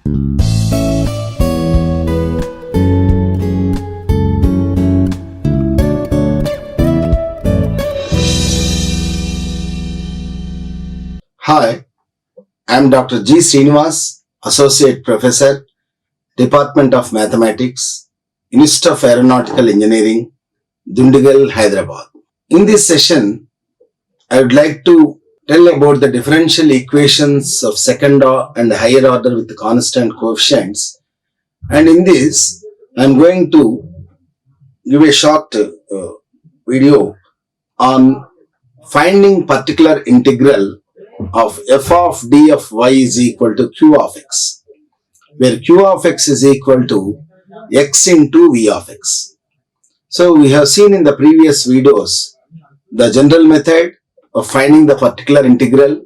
Hi, I am Dr. G. Srinivasu, Associate Professor, Department of Mathematics, Institute of Aeronautical Engineering, Dundigal, Hyderabad. In this session, I would like to tell about the differential equations of second and higher order with constant coefficients. And in this, I am going to give a short video on finding particular integral of f of d of y is equal to q of x, where q of x is equal to x into v of x. So we have seen in the previous videos the general method of finding the particular integral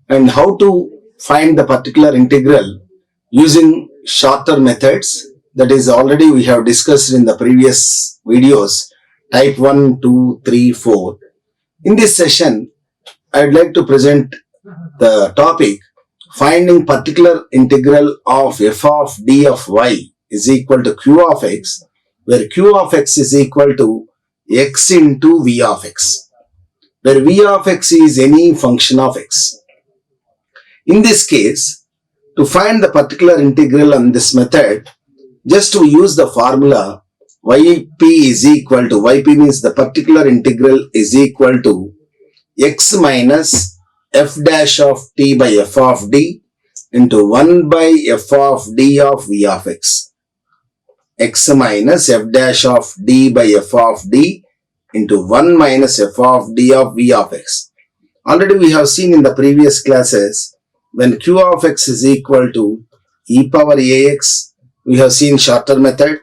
and how to find the particular integral using shorter methods. That is already we have discussed in the previous videos, type 1, 2, 3, 4. In this session, I would like to present the topic finding particular integral of f of d of y is equal to q of x, where q of x is equal to x into v of x, where v of x is any function of x. In this case, to find the particular integral on this method, just to use the formula yp is equal to, yp means the particular integral is equal to x minus f dash of t by f of d into 1 by f of d of v of x. X minus f dash of d by f of d into 1 minus f of d of v of x. Already we have seen in the previous classes, when q of x is equal to e power ax, we have seen shorter method.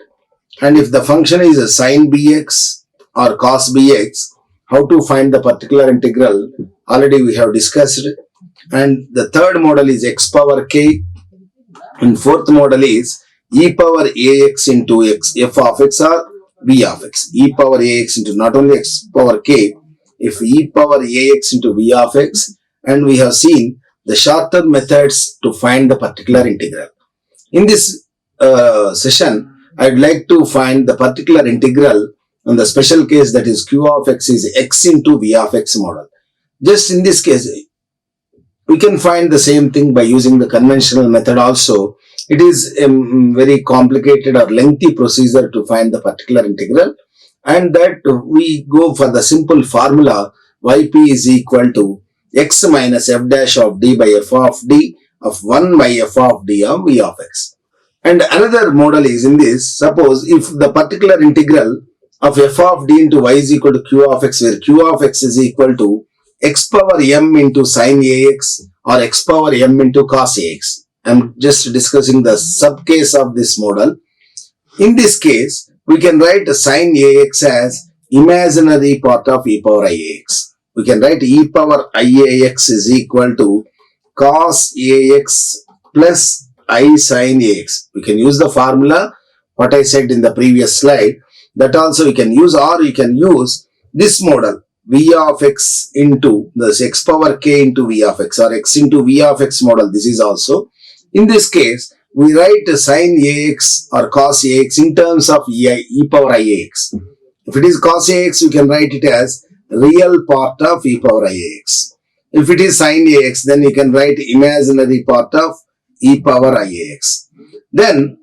And if the function is a sin bx or cos bx, how to find the particular integral, already we have discussed. And the third model is x power k, and fourth model is e power ax into x, f of x or v of x. E power ax into not only x power k, if e power ax into v of x, and we have seen the shorter methods to find the particular integral. In this session, I would like to find the particular integral on the special case, that is q of x is x into v of x model. Just in this case, we can find the same thing by using the conventional method also. It is a very complicated or lengthy procedure to find the particular integral, and that we go for the simple formula yp is equal to x minus f dash of d by f of d of 1 by f of d of v of x. And another model is in this, suppose if the particular integral of f of d into y is equal to q of x, where q of x is equal to x power m into sin ax or x power m into cos ax. I am just discussing the subcase of this model. In this case, we can write sin ax as imaginary part of e power iax. We can write e power iax is equal to cos ax plus I sin ax. We can use the formula what I said in the previous slide. That also we can use, or you can use this model v of x into this x power k into v of x, or x into v of x model. This is also, in this case, we write sin ax or cos ax in terms of e power iax. If it is cos ax, you can write it as real part of e power iax. If it is sin ax, then you can write imaginary part of e power iax. Then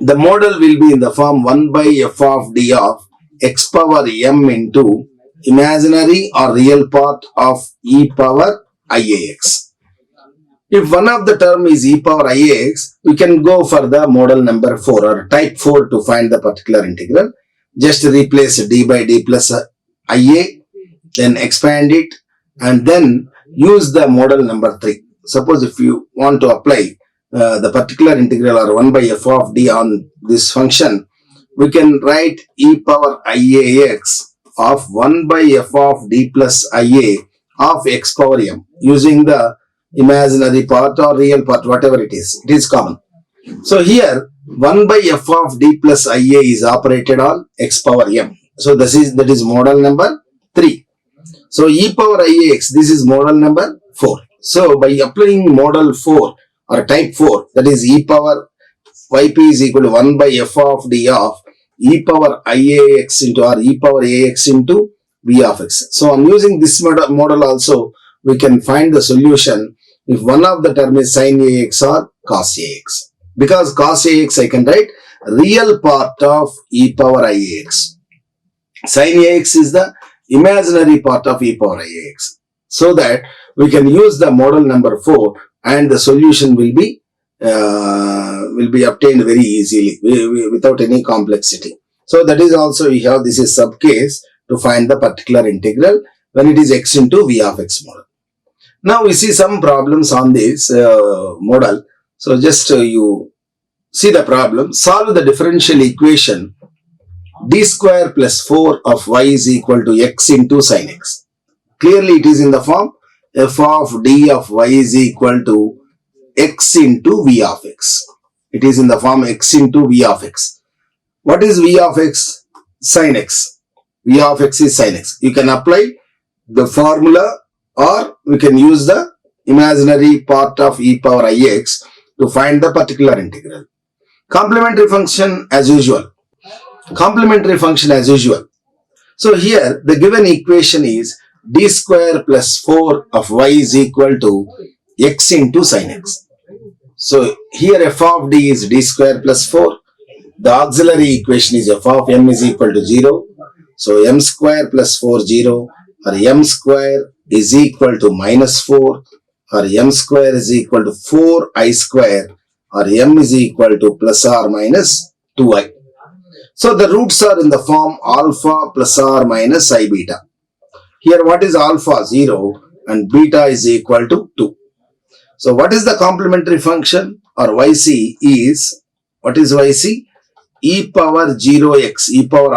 the model will be in the form 1 by f of d of x power m into imaginary or real part of e power iax. If one of the term is e power iax, we can go for the model number 4 or type 4 to find the particular integral. Just replace d by d plus ia, then expand it, and then use the model number 3. Suppose if you want to apply the particular integral or 1 by f of d on this function, we can write e power iax of 1 by f of d plus ia of x power m using the imaginary part or real part, whatever it is common. So here 1 by f of d plus ia is operated on x power m. So that is model number 3. So e power ix, this is model number 4. So by applying model 4 or type 4, that is e power yp is equal to 1 by f of d of e power iax into or e power ax into v of x. So on using this model also, we can find the solution if one of the term is sin ax or cos ax. Because cos ax I can write real part of e power iax. Sin ax is the imaginary part of e power iax. So that we can use the model number 4 and the solution will be obtained very easily without any complexity. So that is also we have this is sub case to find the particular integral when it is x into v of x model. Now we see some problems on this model. So just you see the problem. Solve the differential equation d square plus 4 of y is equal to x into sin x. Clearly it is in the form f of d of y is equal to x into v of x. It is in the form x into v of x. What is v of x? Sin x. V of x is sin x. You can apply the formula or we can use the imaginary part of e power ix to find the particular integral. Complementary function as usual. Complementary function as usual. So here the given equation is d square plus 4 of y is equal to x into sin x. So here f of d is d square plus 4. The auxiliary equation is f of m is equal to 0. So m square plus 4 0 or m square is equal to minus 4 or m square is equal to 4i square or m is equal to plus or minus 2i. So the roots are in the form alpha plus or minus I beta. Here what is alpha? 0 and beta is equal to 2. So what is the complementary function or yc is, what is yc? E power 0x, e power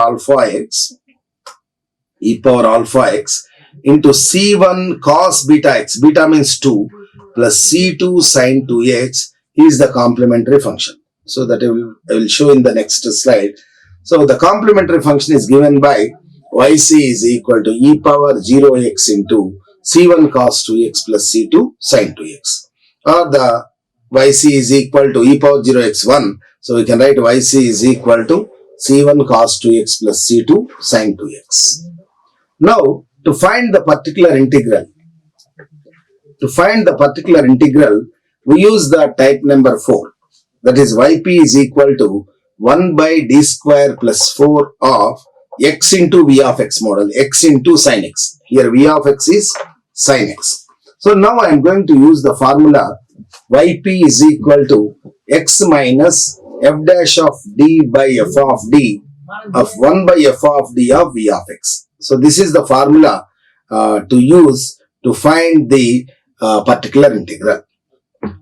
alpha x into c1 cos beta x, beta means 2, plus c2 sin 2x is the complementary function. So that I will show in the next slide. So the complementary function is given by yc is equal to e power 0x into c1 cos 2x plus c2 sin 2x. Or the yc is equal to e power 0x1. So we can write yc is equal to c1 cos 2x plus c2 sin 2x. Now to find the particular integral, we use the type number 4. That is yp is equal to 1 by d square plus 4 of x into v of x model, x into sin x. Here v of x is sin x. So now I am going to use the formula yp is equal to x minus f dash of d by f of d of 1 by f of d of v of x. So this is the formula to use to find the particular integral.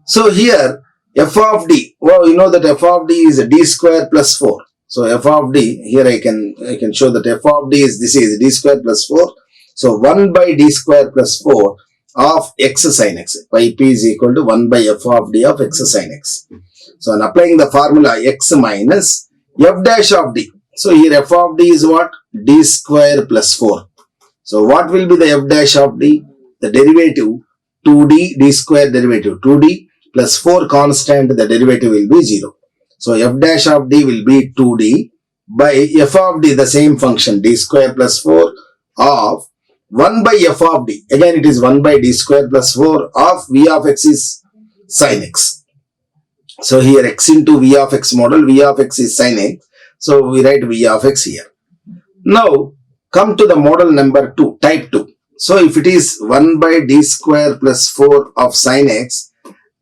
So here f of d, well, you know that f of d is d square plus 4. So f of d, here I can show that f of d is, this is d square plus 4. So 1 by d square plus 4 of x sin x. Yp is equal to 1 by f of d of x sin x. So on applying the formula x minus f dash of d. So here f of d is what? D square plus 4. So what will be the f dash of d? The derivative 2d, d square derivative 2d plus 4 constant, the derivative will be 0. So f dash of d will be 2d by f of d, the same function d square plus 4 of 1 by f of d. Again it is 1 by d square plus 4 of v of x is sin x. So here x into v of x model, v of x is sin x. So we write v of x here. Now come to the model number 2, type 2. So if it is 1 by d square plus 4 of sin x,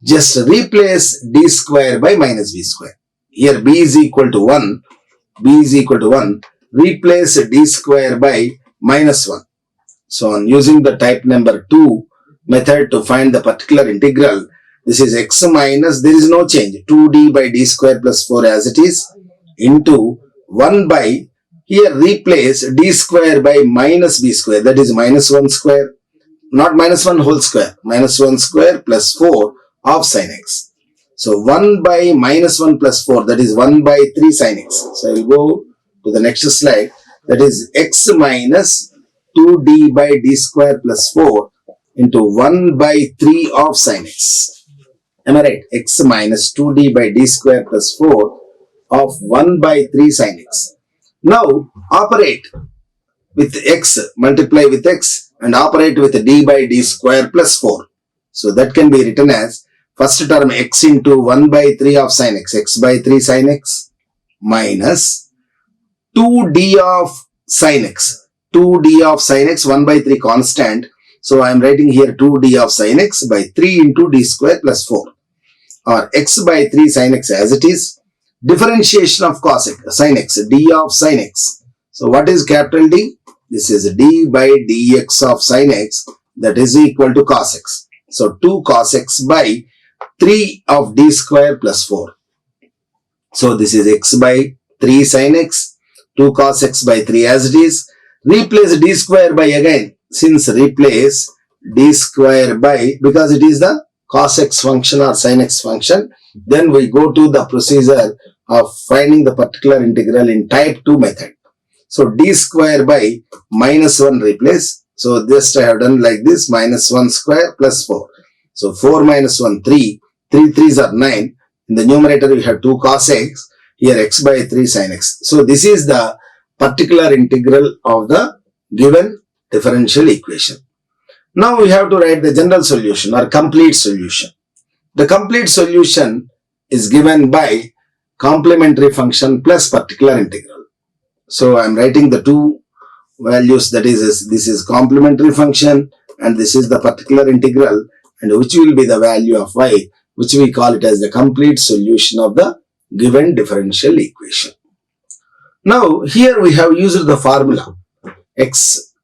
just replace d square by minus b square. Here b is equal to 1, replace d square by minus 1. So on using the type number 2 method to find the particular integral, this is x minus, there is no change, 2d by d square plus 4 as it is, into 1 by, here replace d square by minus b square, that is minus 1 square, not minus 1 whole square, minus 1 square plus 4 of sin x. So 1 by minus 1 plus 4, that is 1 by 3 sin x. So I will go to the next slide, that is x minus 2d by d square plus 4 into 1 by 3 of sin x. Am I right? X minus 2d by d square plus 4 of 1 by 3 sin x. Now operate with x, multiply with x and operate with d by d square plus 4. So that can be written as first term x into 1 by 3 of sin x, x by 3 sin x minus 2d of sin x, 2d of sin x, 1 by 3 constant. So I am writing here 2d of sin x by 3 into d square plus 4, or x by 3 sin x as it is. Differentiation of cos x, sin x, d of sin x. So what is capital D? This is d by dx of sin x, that is equal to cos x. So 2 cos x by 3 of d square plus 4. So this is x by 3 sin x, 2 cos x by 3 as it is. Replace d square by, again, since replace d square by, because it is the cos x function or sin x function, then we go to the procedure of finding the particular integral in type 2 method. So d square by minus 1 replace. So just I have done like this, minus 1 square plus 4. So 4 minus 1, 3. 3 3s are 9. In the numerator we have 2 cos x. Here x by 3 sin x. So this is the particular integral of the given differential equation. Now we have to write the general solution or complete solution. The complete solution is given by complementary function plus particular integral. So I am writing the two values, that is, this is complementary function and this is the particular integral, and which will be the value of y, which we call it as the complete solution of the given differential equation. Now here we have used the formula x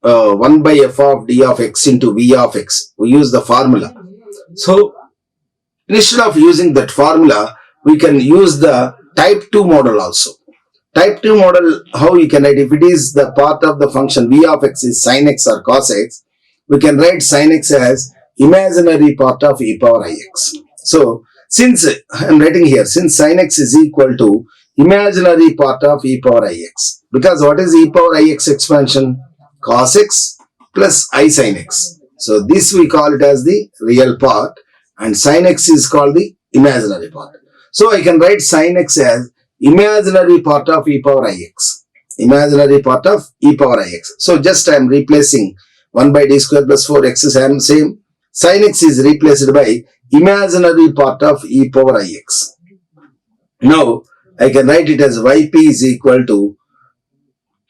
1 by f of d of x into v of x. We use the formula. So instead of using that formula, we can use the type 2 model also. Type 2 model, how we can write? If it is the part of the function v of x is sin x or cos x, we can write sin x as imaginary part of e power ix. So since I am writing here, since sin x is equal to imaginary part of e power ix, because what is e power ix expansion? Cos x plus I sin x. So this we call it as the real part and sin x is called the imaginary part. So I can write sin x as imaginary part of e power ix. Imaginary part of e power ix. So just I am replacing 1 by d square plus 4x is same. Sin x is replaced by imaginary part of e power ix. Now I can write it as yp is equal to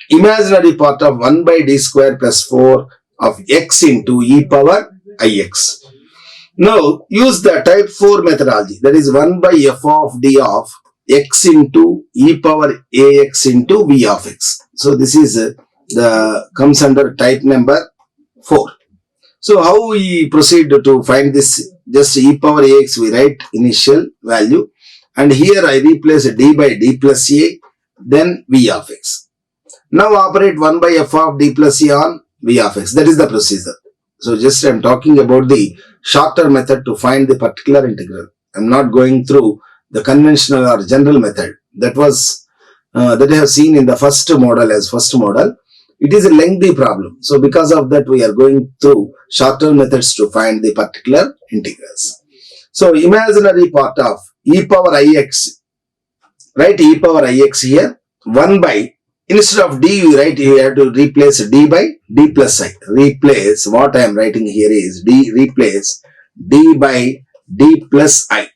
imaginary part of 1 by d square plus 4 of x into e power ix. Now use the type 4 methodology, that is 1 by f of d of x into e power ax into v of x. So this is comes under type number 4. So how we proceed to find this? Just e power ax we write initial value, and here I replace d by d plus a, then v of x. Now operate 1 by f of d plus a on v of x. That is the procedure. So just I am talking about the shorter method to find the particular integral. I am not going through the conventional or general method. That was that I have seen in the first model as first model. It is a lengthy problem. So because of that we are going through shorter methods to find the particular integrals. So imaginary part of e power ix, write e power ix here, 1 by, instead of d you write, you have to replace d by d plus I. Replace, what I am writing here is replace d by d plus I.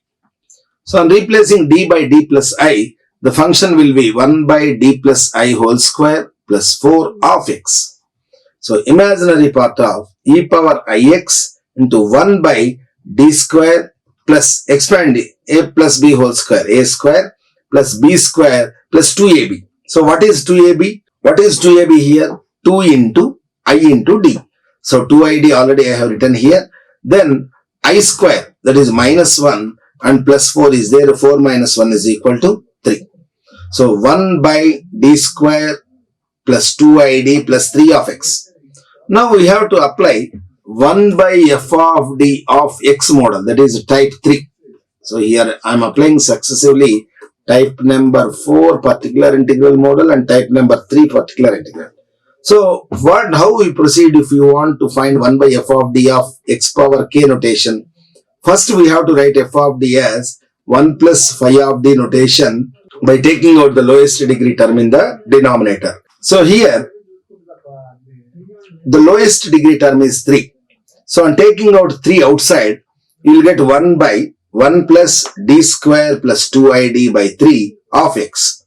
So on replacing d by d plus I, the function will be 1 by d plus I whole square plus 4 of x. So imaginary part of e power ix into 1 by d square plus expand a plus b whole square, a square plus b square plus 2ab. So what is 2ab? What is 2ab here? 2 into I into d. So 2id already I have written here. Then I square, that is minus 1 and plus 4 is there. 4 minus 1 is equal to 3. So 1 by d square plus 2id plus 3 of x. Now we have to apply 1 by f of d of x model, that is type 3. So here I am applying successively type number 4 particular integral model and type number 3 particular integral. So how we proceed if you want to find 1 by f of d of x power k notation? First we have to write f of d as 1 plus phi of d notation by taking out the lowest degree term in the denominator. So here the lowest degree term is 3. So on taking out 3 outside, you will get 1 by 1 plus d square plus 2id by 3 of x.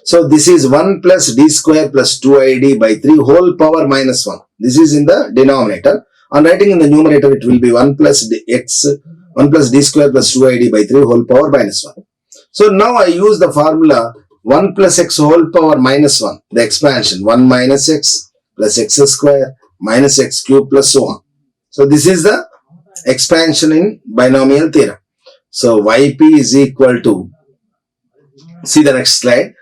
So this is 1 plus d square plus 2id by 3 whole power minus 1. This is in the denominator. On writing in the numerator, it will be 1 plus d square plus 2id by 3 whole power minus 1. So now I use the formula 1 plus x whole power minus 1, the expansion 1 minus x plus x square minus x cube plus so on. So this is the expansion in binomial theorem. So yp is equal to, see the next slide,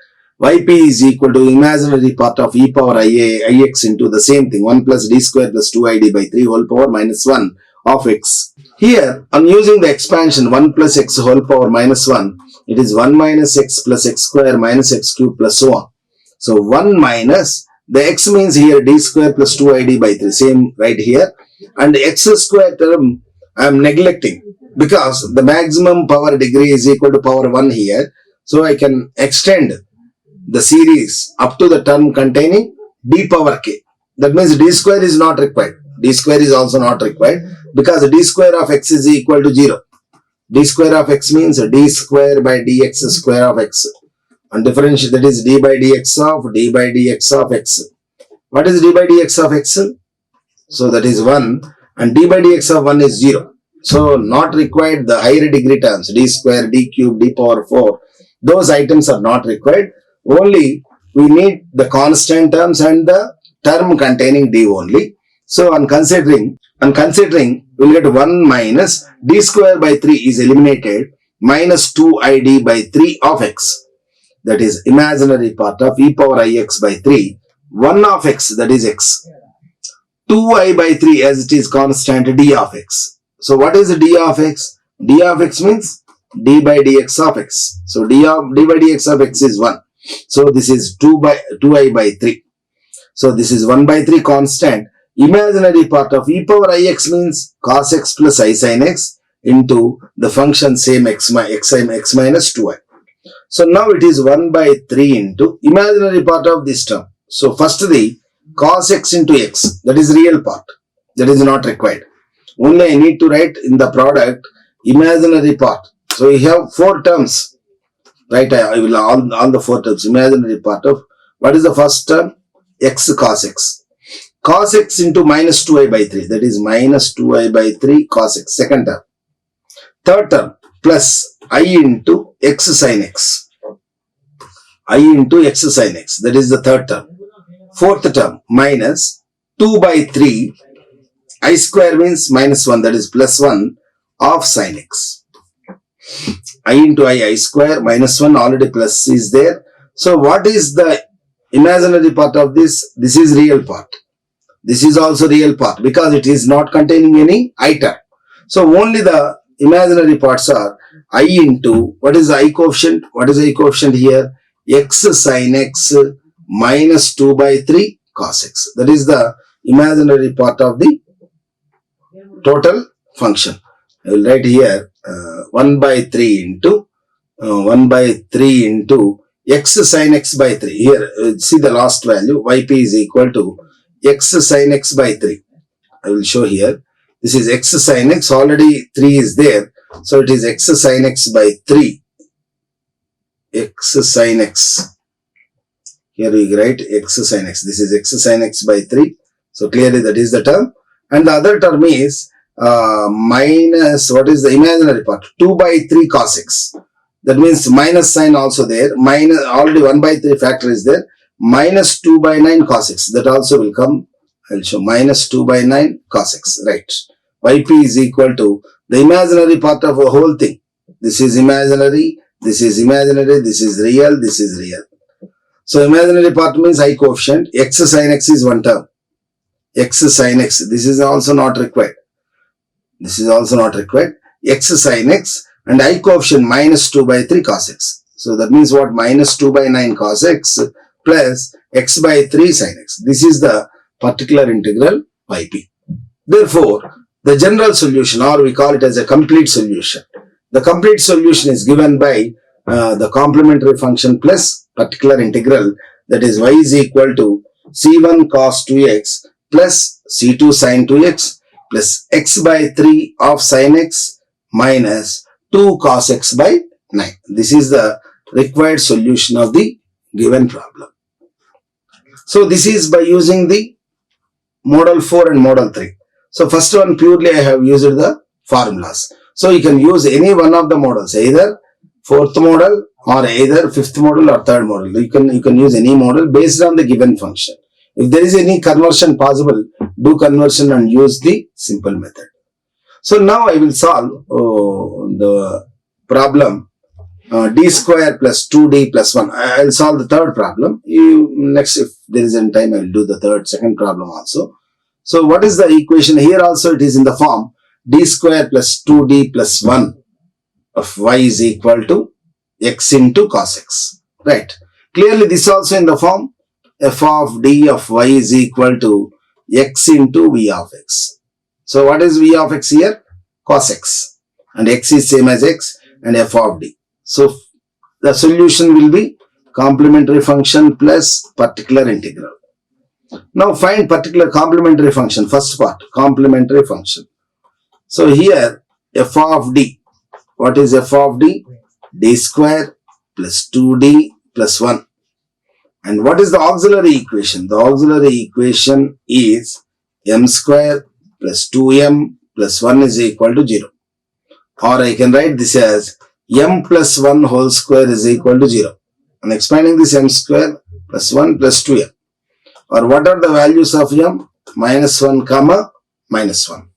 yp is equal to imaginary part of e power ix into the same thing 1 plus d square plus 2id by 3 whole power minus 1 of x. Here I'm using the expansion 1 plus x whole power minus 1. It is 1 minus x plus x square minus x cube plus so on. So 1 minus, the x means here d square plus 2id by 3, same right here. And x square term I am neglecting because the maximum power degree is equal to power 1 here. So I can extend the series up to the term containing d power k. That means d square is not required. D square is also not required because d square of x is equal to 0. D square of x means d square by dx square of x. And differentiate, that is d by dx of x. What is d by dx of x? So that is 1 and d by dx of 1 is 0. So not required the higher degree terms, d square, d cube, d power 4. Those items are not required. Only we need the constant terms and the term containing d only. So on considering, we'll get 1 minus d square by 3 is eliminated minus 2id by 3 of x. That is imaginary part of e power ix by 3. 1 of x, that is x. 2I by 3 as it is constant d of x. So what is d of x? D of x means d by dx of x. So d by dx of x is 1. So this is 2I by 3. So this is 1 by 3 constant. Imaginary part of e power ix means cos x plus I sin x into the function same x minus 2i. So now it is 1 by 3 into imaginary part of this term. So first the cos x into x, that is real part, that is not required. Only I need to write in the product imaginary part. So we have 4 terms, right? I will all the 4 terms, imaginary part of, what is the first term? X cos x. Cos x into minus 2i by 3, that is minus 2i by 3 cos x, second term. Third term, plus I into x sin x. I into x sin x, that is the third term. Fourth term, minus 2 by 3, I square means minus 1, that is plus 1 of sin x. I into I square minus 1, already plus is there. So what is the imaginary part of this? This is real part. This is also real part because it is not containing any I term. So only the imaginary parts are I into, what is the I coefficient? What is the I coefficient here? X sin x minus 2 by 3 cos x. That is the imaginary part of the total function. I will write here 1 by 3 into x sin x by 3. Here see the last value, yp is equal to x sin x by 3. I will show here. This is x sin x, already 3 is there. So it is x sin x by 3. X sin x. Here we write x sin x. This is x sin x by 3. So clearly that is the term. And the other term is minus, what is the imaginary part? 2 by 3 cos x. That means minus sign also there. Minus, already 1 by 3 factor is there. Minus 2 by 9 cos x. That also will come. I will show minus 2 by 9 cos x. Right. Yp is equal to the imaginary part of a whole thing. This is imaginary. This is imaginary. This is real. This is real. So imaginary part means I coefficient. X sin x is one term. X sin x. This is also not required. This is also not required. X sin x and I coefficient minus 2 by 3 cos x. So that means what? Minus 2 by 9 cos x plus x by 3 sin x. This is the particular integral yp. Therefore, the general solution, or we call it as a complete solution. The complete solution is given by the complementary function plus particular integral, that is y is equal to c1 cos 2x plus c2 sin 2x plus x by 3 of sin x minus 2 cos x by 9. This is the required solution of the given problem. So this is by using the model 4 and model 3. So first one, purely I have used the formulas. So you can use any one of the models, either fourth model or either fifth model or third model. You can use any model based on the given function. If there is any conversion possible, do conversion and use the simple method. So now I will solve the problem d square plus 2d plus 1. I will solve the third problem. Next, if there is any time, I will do the second problem also. So what is the equation? Here also it is in the form d square plus 2d plus 1 of y is equal to x into cos x. Right. Clearly this also in the form f of d of y is equal to x into v of x. So what is v of x here? Cos x. And x is same as x and f of d. So the solution will be complementary function plus particular integral. Now find particular complementary function. First part, complementary function. So here f of d. What is f of d? D square plus 2d plus 1. And what is the auxiliary equation? The auxiliary equation is m square plus 2m plus 1 is equal to 0. Or I can write this as m plus 1 whole square is equal to 0. I'm expanding this m square plus 1 plus 2m. Or what are the values of m? Minus 1 comma minus 1.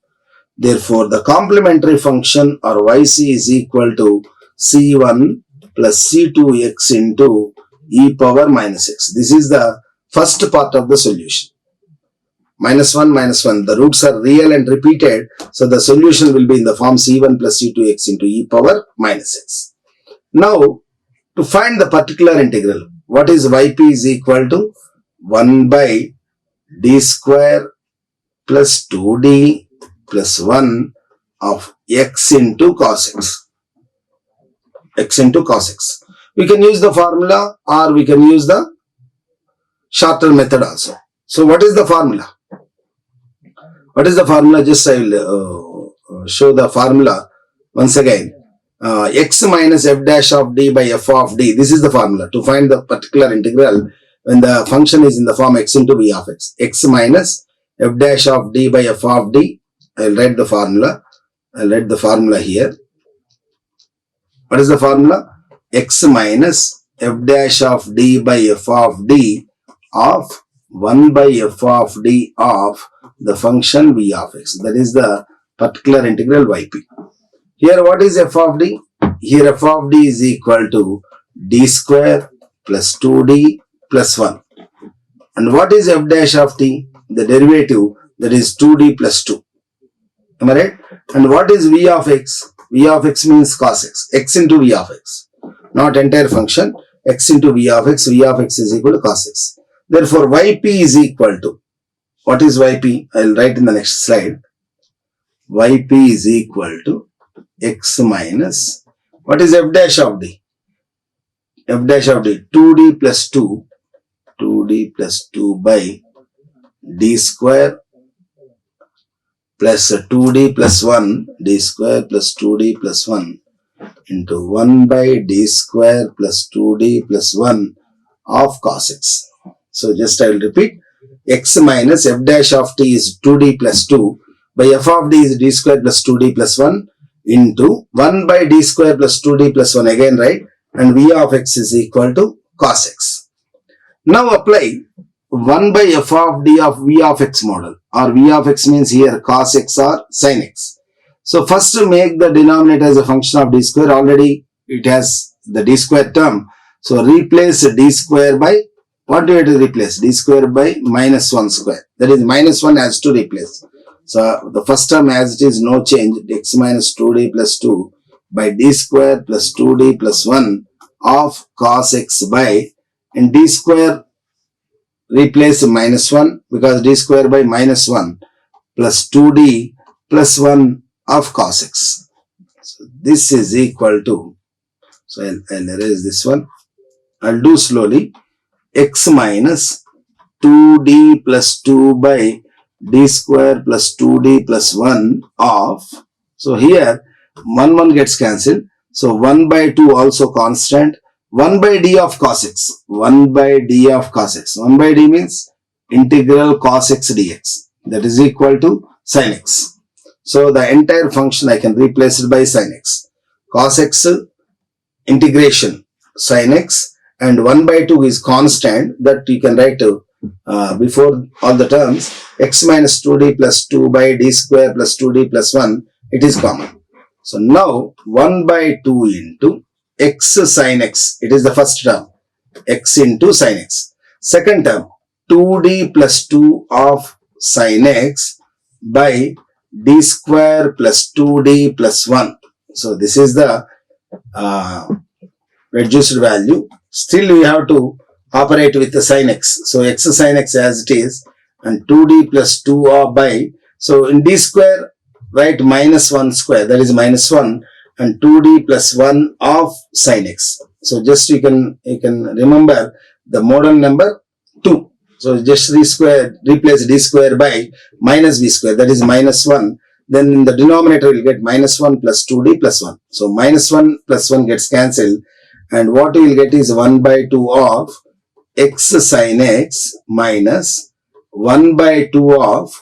Therefore, the complementary function or yc is equal to c1 plus c2x into e power minus x. This is the first part of the solution. Minus 1, minus 1. The roots are real and repeated. So, the solution will be in the form c1 plus c2x into e power minus x. Now, to find the particular integral, what is yp is equal to 1 by d square plus 2d plus 1 of x into cos x. X into cos x. We can use the formula or we can use the shorter method also. So, what is the formula? What is the formula? Just I will show the formula once again. X minus f dash of d by f of d. This is the formula to find the particular integral when the function is in the form x into v of x. X minus f dash of d by f of d. I will write the formula. I will write the formula here. What is the formula? X minus f dash of d by f of d of 1 by f of d of the function v of x. That is the particular integral yp. Here what is f of d? Here f of d is equal to d square plus 2d plus 1. And what is f dash of t? The derivative, that is 2d plus 2. Am I right? And what is v of x? V of x means cos x. X into v of x. Not entire function. X into v of x. V of x is equal to cos x. Therefore, yp is equal to, what is yp? I will write in the next slide. Yp is equal to x minus, what is f dash of d? F dash of d, 2d plus 2, 2d plus 2 by d square plus 2d plus 1, d square plus 2d plus 1 into 1 by d square plus 2d plus 1 of cos x. So just I will repeat, x minus f dash of t is 2d plus 2 by f of d is d square plus 2d plus 1 into 1 by d square plus 2d plus 1 again, right? And v of x is equal to cos x. Now apply 1 by f of d of v of x model, or v of x means here cos x or sin x. So first to make the denominator as a function of d square, already it has the d square term. So replace d square by, what do you have to replace? D square by minus 1 square. That is minus 1 has to replace. So the first term as it is, no change, x minus 2d plus 2 by d square plus 2d plus 1 of cos x by, and d square replace minus 1 because d square by minus 1 plus 2d plus 1 of cos x. So this is equal to, so I'll erase this one. I'll do slowly. X minus 2d plus 2 by d square plus 2d plus 1 of, so here 1 gets cancelled. So 1 by 2 also constant. 1 by d of cos x. 1 by d of cos x. 1 by d means integral cos x dx. That is equal to sin x. So the entire function I can replace it by sin x. Cos x integration sin x, and 1 by 2 is constant, that you can write before all the terms. X minus 2d plus 2 by d square plus 2d plus 1, it is common. So now 1 by 2 into x sin x, it is the first term, x into sin x. Second term, 2d plus 2 of sin x by d square plus 2d plus 1. So this is the reduced value. Still we have to operate with the sin x. So x sin x as it is, and 2d plus 2 of by, so in d square write minus 1 square, that is minus 1, and 2d plus 1 of sin x. So just you can remember the model number 2. So just replace d square by minus b square, that is minus 1. Then in the denominator you will get minus 1 plus 2d plus 1. So minus 1 plus 1 gets cancelled, and what you will get is 1 by 2 of x sin x minus 1 by 2 of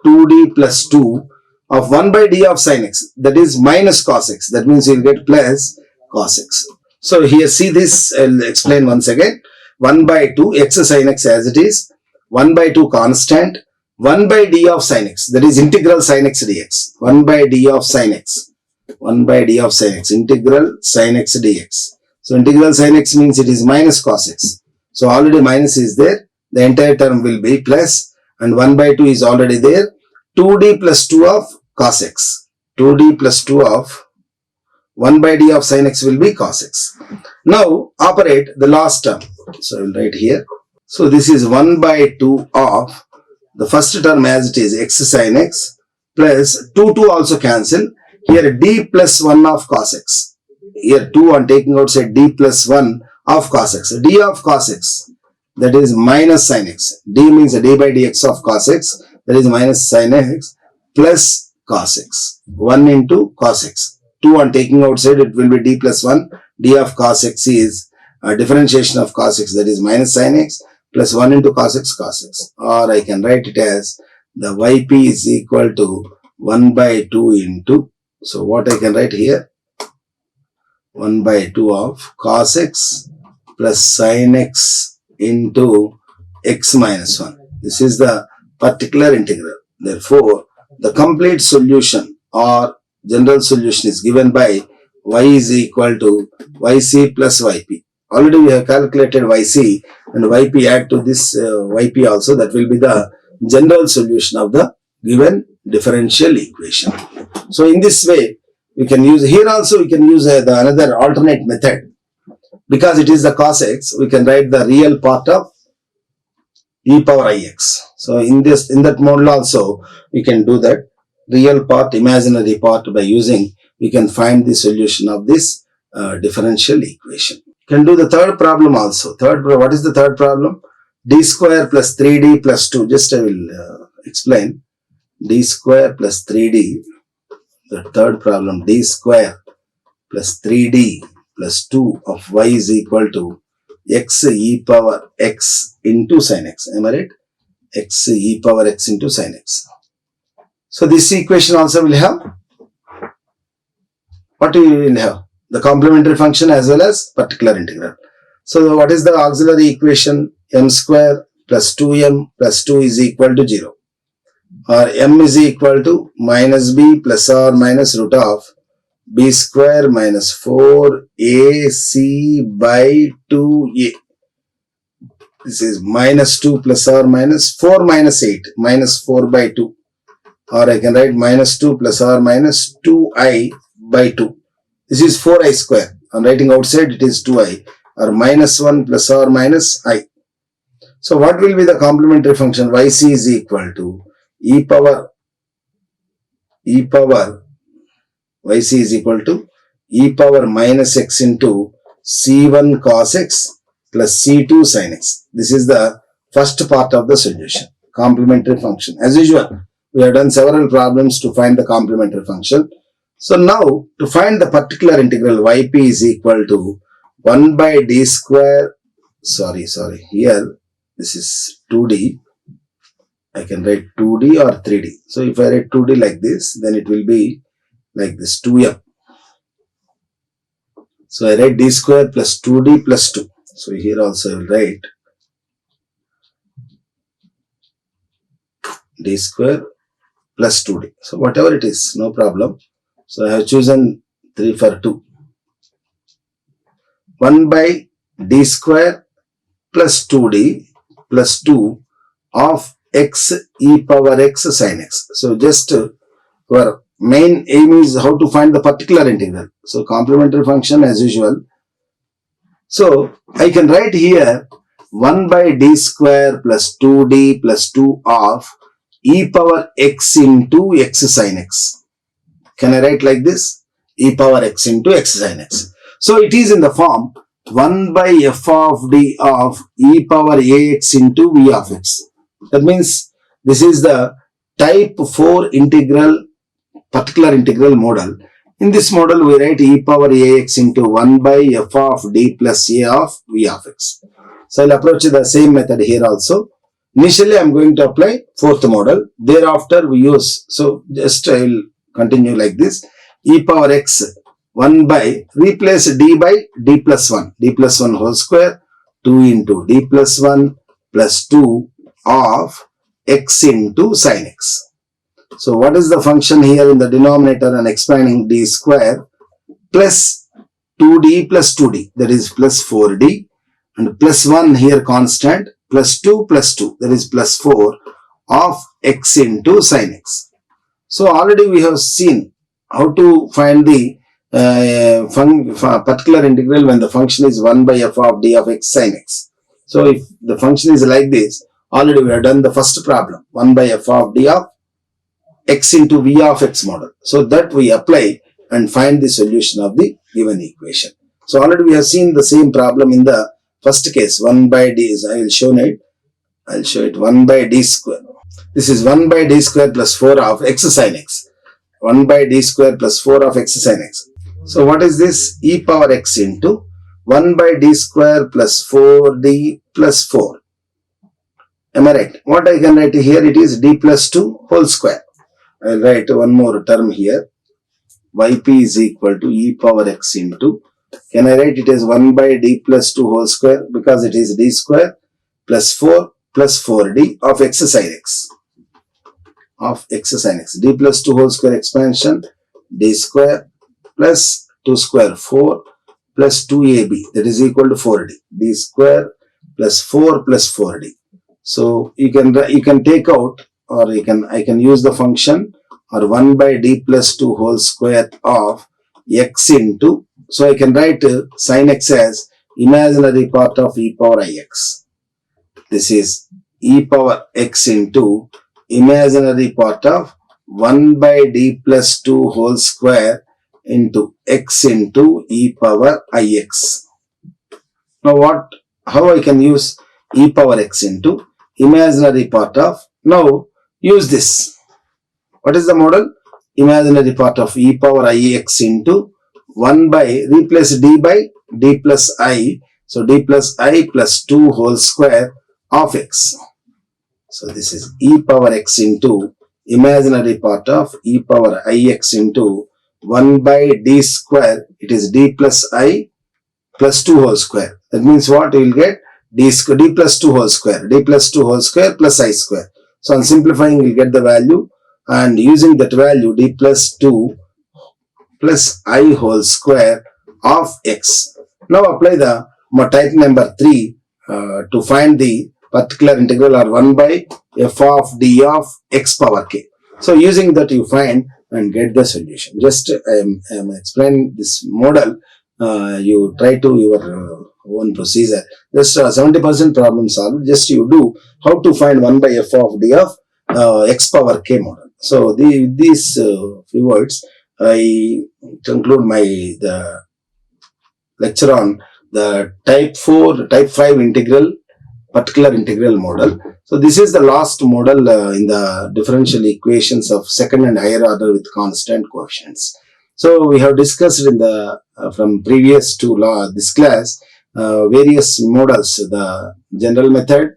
2d plus 2 of 1 by d of sin x, that is minus cos x. That means you will get plus cos x. So here see this, I'll explain once again. 1 by 2 x sin x as it is, 1 by 2 constant, 1 by d of sin x, that is integral sin x dx. 1 by d of sin x. 1 by d of sin x, integral sin x dx. So integral sin x means it is minus cos x. So already minus is there. The entire term will be plus, and 1 by 2 is already there. 2d plus 2 of cos x. 2d plus 2 of 1 by d of sin x will be cos x. Now operate the last term. So I will write here. So this is 1 by 2 of the first term as it is, x sin x, plus 2 also cancel. Here d plus 1 of cos x. Here 2 on taking outside, d plus 1 of cos x. D of cos x, that is minus sin x. D means d by dx of cos x, that is minus sin x plus cos x. 1 into cos x. 2 on taking outside, it will be d plus 1. D of cos x is a differentiation of cos x, that is minus sin x plus 1 into cos x. Or I can write it as the yp is equal to 1 by 2 into, so what I can write here, 1 by 2 of cos x plus sin x into x minus 1. This is the particular integral. Therefore, the complete solution or general solution is given by y is equal to yc plus yp. Already we have calculated yc, and yp add to this yp also. That will be the general solution of the given differential equation. So in this way, we can use, here also we can use the another alternate method. Because it is the cos x, we can write the real part of e power ix. So in that model also, we can do that. Real part, imaginary part, by using, we can find the solution of this differential equation. Can do the third problem also. What is the third problem? D square plus 3d plus 2. Just I will explain. D square plus 3d. The third problem, d square plus 3d plus 2 of y is equal to x e power x into sin x. Am I right? X e power x into sin x. So this equation also will have, what we will have? The complementary function as well as particular integral. So what is the auxiliary equation? M square plus 2m plus 2 is equal to 0. Or m is equal to minus b plus or minus root of b square minus 4ac by 2a. This is minus 2 plus or minus 4 minus 8, minus 4 by 2. Or I can write minus 2 plus or minus 2i by 2. This is 4i square. I'm writing outside, it is 2i. Or minus 1 plus or minus I. So what will be the complementary function? Yc is equal to e power e power yc is equal to e power minus x into c1 cos x plus c2 sin x. This is the first part of the solution, complementary function. As usual, we have done several problems to find the complementary function. So now, to find the particular integral, yp is equal to 1 by d square, here this is 2d, I can write 2d or 3d. So if I write 2d like this, then it will be like this, 2m. So I write d square plus 2d plus 2. So here also I will write d square plus 2d. So whatever it is, no problem. So I have chosen 3 for 2. 1 by d square plus 2d plus 2 of x e power x sin x. So just our main aim is how to find the particular integral. So complementary function as usual. So I can write here 1 by d square plus 2d plus 2 of e power x into x sin x. Can I write like this? E power x into x sin x. So it is in the form 1 by f of d of e power ax into v of x. That means this is the type 4 integral, particular integral model. In this model, we write e power ax into 1 by f of d plus a of v of x. So I'll approach the same method here also. Initially, I'm going to apply fourth model. Thereafter, we use, so just I will continue like this. E power x 1 by, replace d by d plus 1 whole square, 2 into d plus 1 plus 2 of x into sin x. So what is the function here in the denominator and expanding d square plus 2d plus 2d, that is plus 4d, and plus 1 here constant, plus 2 that is plus 4 of x into sin x. So already we have seen how to find the particular integral when the function is 1 by f of d of x sin x. So if the function is like this, already we have done the first problem, 1 by f of d of x into v of x model. So that we apply and find the solution of the given equation. So already we have seen the same problem in the first case, 1 by d is, I will show it 1 by d square. This is 1 by d square plus 4 of x sin x. 1 by d square plus 4 of x sin x. So what is this? E power x into 1 by d square plus 4d plus 4. Am I right? What I can write here, it is d plus 2 whole square. I will write one more term here. Yp is equal to e power x into, can I write it as 1 by d plus 2 whole square, because it is d square plus 4 plus 4d of x sin x. D plus 2 whole square expansion, d square plus 2 square 4 plus 2ab, that is equal to 4d. d square plus 4 plus 4d. So you can take out, or I can use the function, or 1 by d plus 2 whole square of x into, so I can write sin x as imaginary part of e power ix. This is e power x into imaginary part of 1 by d plus 2 whole square into x into e power ix. Now how I can use e power x into imaginary part of, now use this. What is the model? Imaginary part of e power ix into 1 by, replace d by d plus I. So d plus I plus 2 whole square of x. So this is e power x into imaginary part of e power ix into 1 by d square. It is d plus I plus 2 whole square. That means what? You will get d plus 2 whole square. D plus 2 whole square plus I square. So on simplifying, we get the value, and using that value, d plus 2 plus I whole square of x. Now apply the type number 3 to find the particular integral, or 1 by f of d of x power k. So using that, you find and get the solution. Just I am explaining this model. You try to your own procedure. Just 70% problem solved. Just you do how to find 1 by f of d of x power k model. So these few words, I conclude the lecture on the type 5 integral, particular integral model. So this is the last model in the differential equations of second and higher order with constant coefficients. So we have discussed in the from previous to this class various models, the general method,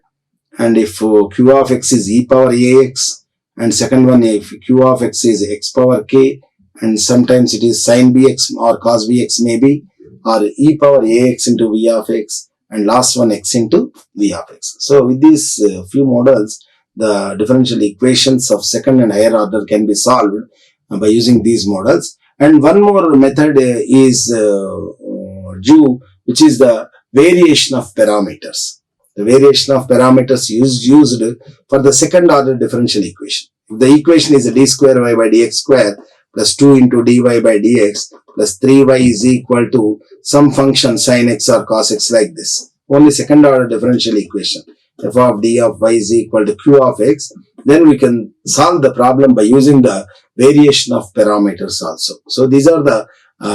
and if q of x is e power ax, and second one if q of x is x power k, and sometimes it is sin bx or cos bx maybe, or e power ax into v of x, and last one x into v of x. So with these few models, the differential equations of second and higher order can be solved by using these models. And one more method is due, which is the variation of parameters. The variation of parameters is used for the second order differential equation. If the equation is d square y by dx square plus 2 into dy by dx plus 3y is equal to some function sin x or cos x like this, only second order differential equation, f of d of y is equal to q of x, then we can solve the problem by using the variation of parameters also. So these are the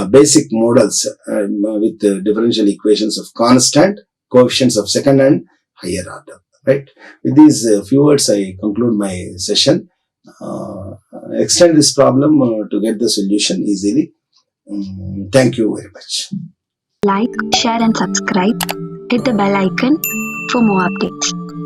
basic models with the differential equations of constant, coefficients of second and higher order. Right. With these few words, I conclude my session. Extend this problem to get the solution easily. Thank you very much. Like, share and subscribe. Hit the bell icon for more updates.